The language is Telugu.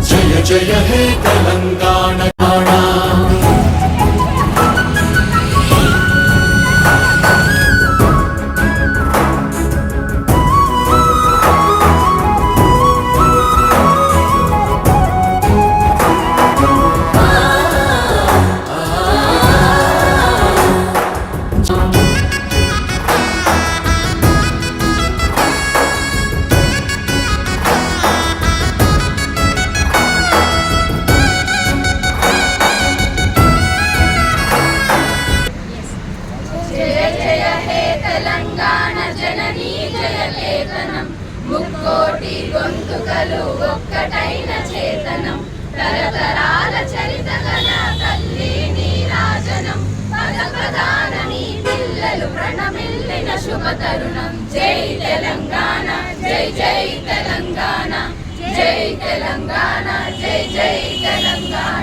जय जय हे तेलंगाना ముక్కోటి గొంతుకలు ఒక్కటైన చేతనం తరతరాల చరిత గల తల్లి నీరాజనం పద పదాన నీ పిల్లలు ప్రణమిల్లిన శుభ తరుణం జై తెలంగాణ జై జై తెలంగాణ జై తెలంగాణ జై జై తెలంగాణ